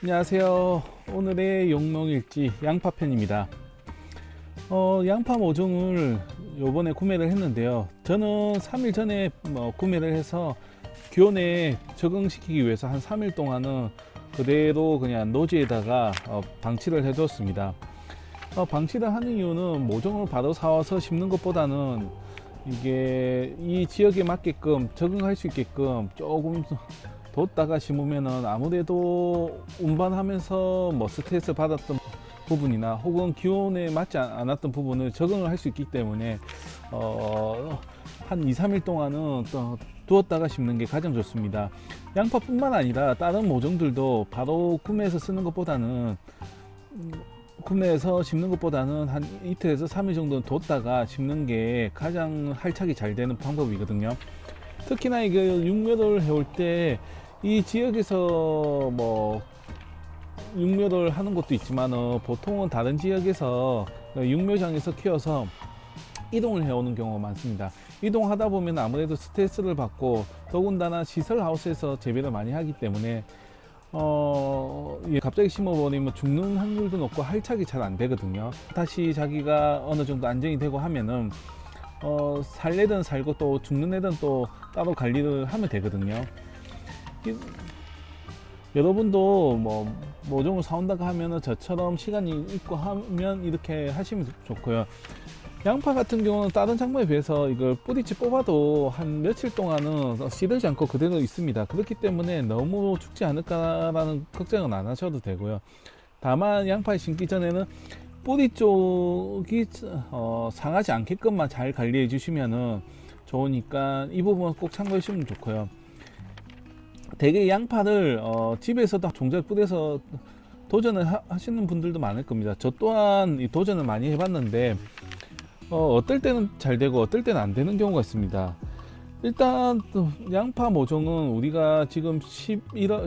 안녕하세요. 오늘의 용농일지 양파편입니다. 양파 모종을 요번에 구매를 했는데요. 저는 3일 전에 구매를 해서 기온에 적응시키기 위해서 한 3일 동안은 그대로 그냥 노지에다가 방치를 해뒀습니다. 방치를 하는 이유는 모종을 바로 사와서 심는 것보다는 이게 이 지역에 맞게끔 적응할 수 있게끔 조금 뒀다가 심으면은 아무래도 운반하면서 스트레스 받았던 부분이나 혹은 기온에 맞지 않았던 부분을 적응을 할 수 있기 때문에 한 2-3일 동안은 또 두었다가 심는 게 가장 좋습니다. 양파뿐만 아니라 다른 모종들도 바로 구매해서 쓰는 것보다는 구매해서 심는 것보다는 한 이틀에서 3일 정도는 뒀다가 심는 게 가장 활착이 잘 되는 방법이거든요. 특히나 이게 육묘를 해올 때 이 지역에서 육묘를 하는 것도 있지만 보통은 다른 지역에서 육묘장에서 키워서 이동을 해오는 경우가 많습니다. 이동하다 보면 아무래도 스트레스를 받고 더군다나 시설 하우스에서 재배를 많이 하기 때문에 갑자기 심어버리면 죽는 확률도 높고 활착이 잘 안 되거든요. 다시 자기가 어느 정도 안정이 되고 하면은 살 애든 살고 또 죽는 애든 또 따로 관리를 하면 되거든요. 여러분도 모종을 사온다고 하면은 저처럼 시간이 있고 하면 이렇게 하시면 좋고요. 양파 같은 경우는 다른 작물에 비해서 이걸 뿌리째 뽑아도 한 며칠 동안은 시들지 않고 그대로 있습니다. 그렇기 때문에 너무 죽지 않을까라는 걱정은 안 하셔도 되고요. 다만 양파에 심기 전에는 뿌리 쪽이 상하지 않게끔만 잘 관리해 주시면은 좋으니까 이 부분 꼭 참고해 주시면 좋고요. 대개 양파를 집에서도 종자를 뿌려서 도전을 하시는 분들도 많을 겁니다. 저 또한 이 도전을 많이 해봤는데 어떨 때는 잘 되고 어떨 때는 안 되는 경우가 있습니다. 일단 양파 모종은 우리가 지금 10월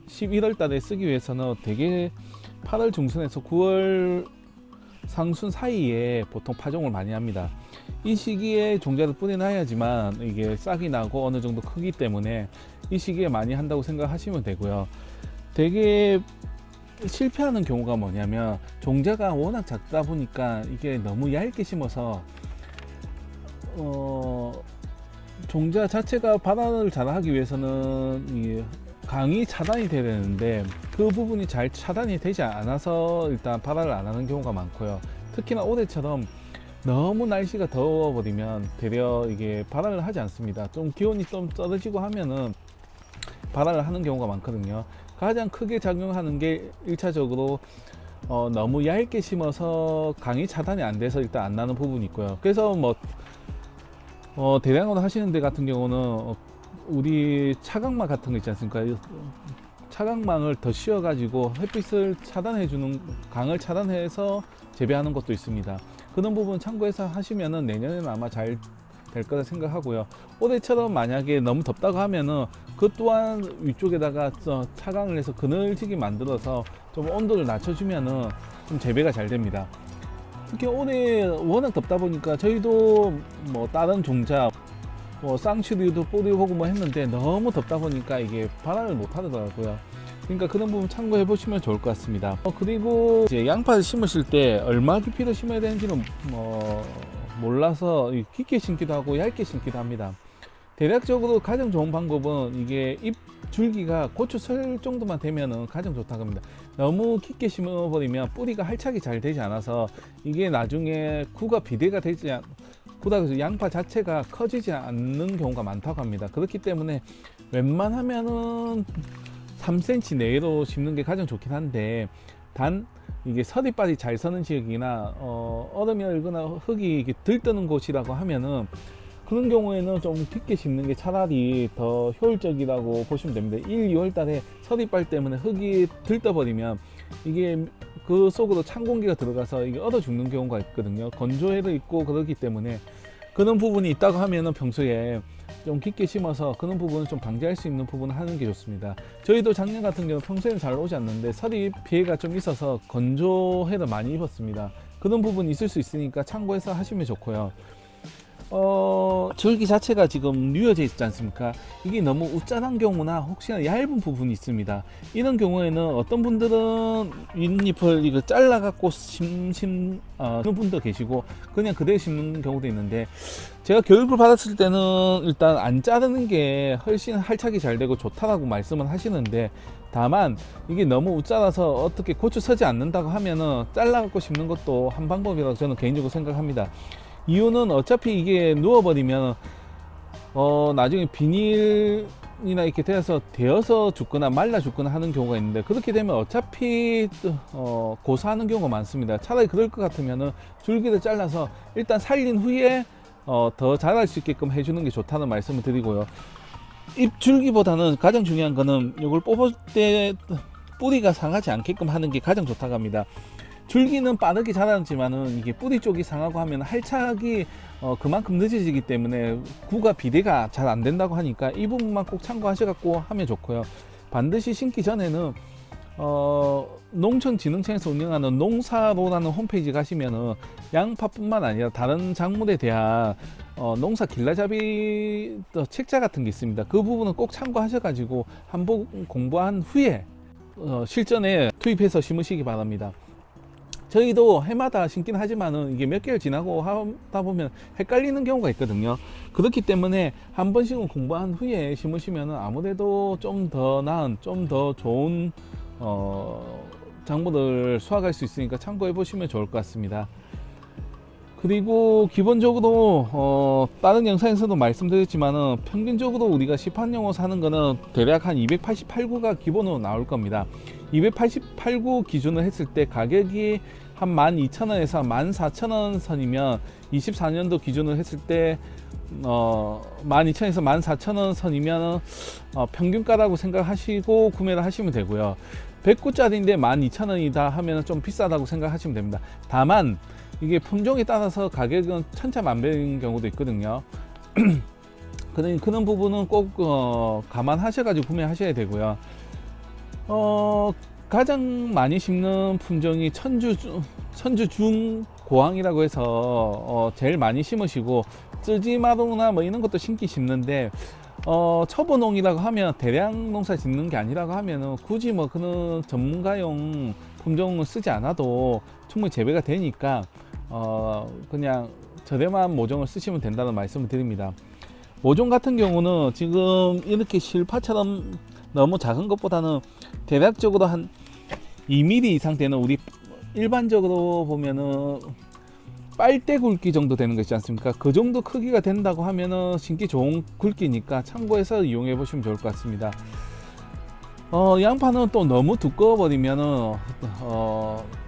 11월 달에 쓰기 위해서는 대개 8월 중순에서 9월 상순 사이에 보통 파종을 많이 합니다. 이 시기에 종자를 뿌려놔야지만 이게 싹이 나고 어느 정도 크기 때문에 이 시기에 많이 한다고 생각하시면 되고요. 되게 실패하는 경우가 뭐냐면 종자가 워낙 작다 보니까 이게 너무 얇게 심어서 종자 자체가 발화를 잘 하기 위해서는 강이 차단이 돼야 되는데 그 부분이 잘 차단이 되지 않아서 일단 발화를 안 하는 경우가 많고요. 특히나 올해처럼 너무 날씨가 더워버리면 되려 이게 발화를 하지 않습니다. 좀 기온이 좀 떨어지고 하면은 발화를 하는 경우가 많거든요. 가장 크게 작용하는 게 1차적으로 너무 얇게 심어서 강이 차단이 안 돼서 일단 안 나는 부분이 있고요. 그래서 대량으로 하시는 데 같은 경우는 우리 차광망 같은 거 있지 않습니까? 차광망을 더 씌워 가지고 햇빛을 차단해 주는, 강을 차단해서 재배하는 것도 있습니다. 그런 부분 참고해서 하시면은 내년에는 아마 잘 될 거라 생각하고요. 올해처럼 만약에 너무 덥다고 하면은 그 또한 위쪽에다가 차광을 해서 그늘지게 만들어서 좀 온도를 낮춰주면은 좀 재배가 잘 됩니다. 특히 올해 워낙 덥다 보니까 저희도 다른 종자 쌍추류도 뿌려보고 했는데 너무 덥다 보니까 이게 발화를 못 하더라고요. 그러니까 그런 부분 참고해 보시면 좋을 것 같습니다. 그리고 이제 양파를 심으실 때 얼마 깊이로 심어야 되는지는 몰라서 깊게 심기도 하고 얇게 심기도 합니다. 대략적으로 가장 좋은 방법은 이게 잎 줄기가 고추 설 정도만 되면은 가장 좋다고 합니다. 너무 깊게 심어버리면 뿌리가 활착이 잘 되지 않아서 이게 나중에 구가 비대가 되지 그래서 양파 자체가 커지지 않는 경우가 많다고 합니다. 그렇기 때문에 웬만하면은 3cm 내로 심는 게 가장 좋긴 한데, 단 이게 서리빨이 잘 서는 지역이나 얼음이 얼거나 흙이 들뜨는 곳이라고 하면은 그런 경우에는 좀 깊게 심는 게 차라리 더 효율적이라고 보시면 됩니다. 1, 2월 달에 서리빨 때문에 흙이 들떠버리면 이게 그 속으로 찬 공기가 들어가서 이게 얼어 죽는 경우가 있거든요. 건조해도 있고 그렇기 때문에 그런 부분이 있다고 하면은 평소에 좀 깊게 심어서 그런 부분을 좀 방지할 수 있는 부분을 하는 게 좋습니다. 저희도 작년 같은 경우 평소에는 잘 오지 않는데 서리 피해가 좀 있어서 건조해를 많이 입었습니다. 그런 부분이 있을 수 있으니까 참고해서 하시면 좋고요. 줄기 자체가 지금 뉘어져 있지 않습니까? 이게 너무 우짠한 경우나 혹시나 얇은 부분이 있습니다. 이런 경우에는 어떤 분들은 윗잎을 이거 잘라 갖고 심는 분도 계시고 그냥 그대로 심는 경우도 있는데, 제가 교육을 받았을 때는 일단 안 자르는 게 훨씬 할착이 잘 되고 좋다라고 말씀을 하시는데, 다만 이게 너무 우짜라서 어떻게 고추 서지 않는다고 하면은 잘라 갖고 심는 것도 한 방법이라고 저는 개인적으로 생각합니다. 이유는 어차피 이게 누워버리면 나중에 비닐이나 이렇게 되어서 죽거나 말라 죽거나 하는 경우가 있는데, 그렇게 되면 어차피 고사하는 경우가 많습니다. 차라리 그럴 것 같으면은 줄기를 잘라서 일단 살린 후에 더 자랄 수 있게끔 해주는 게 좋다는 말씀을 드리고요. 잎 줄기보다는 가장 중요한 거는 이걸 뽑을 때 뿌리가 상하지 않게끔 하는 게 가장 좋다고 합니다. 줄기는 빠르게 자라지만은 이게 뿌리 쪽이 상하고 하면 할착이 그만큼 늦어지기 때문에 구가 비대가 잘 안 된다고 하니까 이 부분만 꼭 참고하셔갖고 하면 좋고요. 반드시 심기 전에는 농촌진흥청에서 운영하는 농사로라는 홈페이지 가시면은 양파뿐만 아니라 다른 작물에 대한 농사 길라잡이 책자 같은 게 있습니다. 그 부분은 꼭 참고하셔가지고 한번 공부한 후에 실전에 투입해서 심으시기 바랍니다. 저희도 해마다 심긴 하지만은 이게 몇 개월 지나고 하다 보면 헷갈리는 경우가 있거든요. 그렇기 때문에 한 번씩은 공부한 후에 심으시면은 아무래도 좀 더 나은, 좀 더 좋은 작물을 수확할 수 있으니까 참고해 보시면 좋을 것 같습니다. 그리고 기본적으로 다른 영상에서도 말씀드렸지만은 평균적으로 우리가 시판용으로 사는 거는 대략 한 288구가 기본으로 나올 겁니다. 288구 기준을 했을 때 가격이 한 12,000원에서 14,000원 선이면 24년도 기준을 했을 때 12,000원에서 14,000원 선이면 평균가라고 생각하시고 구매를 하시면 되고요. 100구짜리인데 12,000원이다 하면 좀 비싸다고 생각하시면 됩니다. 다만 이게 품종에 따라서 가격은 천차만별인 경우도 있거든요. 그런 부분은 꼭 감안하셔가지고 구매하셔야 되고요. 가장 많이 심는 품종이 천주 중고항이라고 해서 제일 많이 심으시고, 쯔지마루나 뭐 이런 것도 심는데 초보농이라고 하면 대량 농사 짓는 게 아니라고 하면 굳이 뭐 그런 전문가용 품종을 쓰지 않아도 충분히 재배가 되니까 그냥 저렴한 모종을 쓰시면 된다는 말씀을 드립니다. 모종 같은 경우는 지금 이렇게 실파처럼 너무 작은 것보다는 대략적으로 한 2mm 이상 되는, 우리 일반적으로 보면은 빨대 굵기 정도 되는 거 있지 않습니까? 그 정도 크기가 된다고 하면은 심기 좋은 굵기니까 참고해서 이용해 보시면 좋을 것 같습니다. 양파는 또 너무 두꺼워 버리면은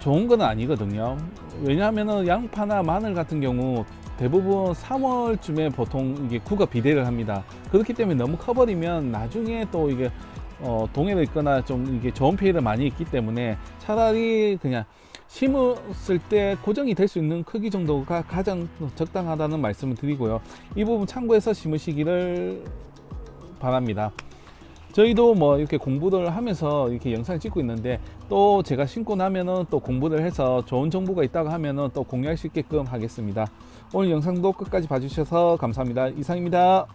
좋은 건 아니거든요. 왜냐하면은 양파나 마늘 같은 경우 대부분 3월쯤에 보통 이게 구가 비대를 합니다. 그렇기 때문에 너무 커버리면 나중에 또 이게 동해를 있거나 좀 이게 좋은 피해를 많이 있기 때문에 차라리 그냥 심었을 때 고정이 될 수 있는 크기 정도가 가장 적당하다는 말씀을 드리고요. 이 부분 참고해서 심으시기를 바랍니다. 저희도 뭐 이렇게 공부를 하면서 이렇게 영상을 찍고 있는데, 또 제가 심고 나면은 또 공부를 해서 좋은 정보가 있다고 하면은 또 공유할 수 있게끔 하겠습니다. 오늘 영상도 끝까지 봐주셔서 감사합니다. 이상입니다.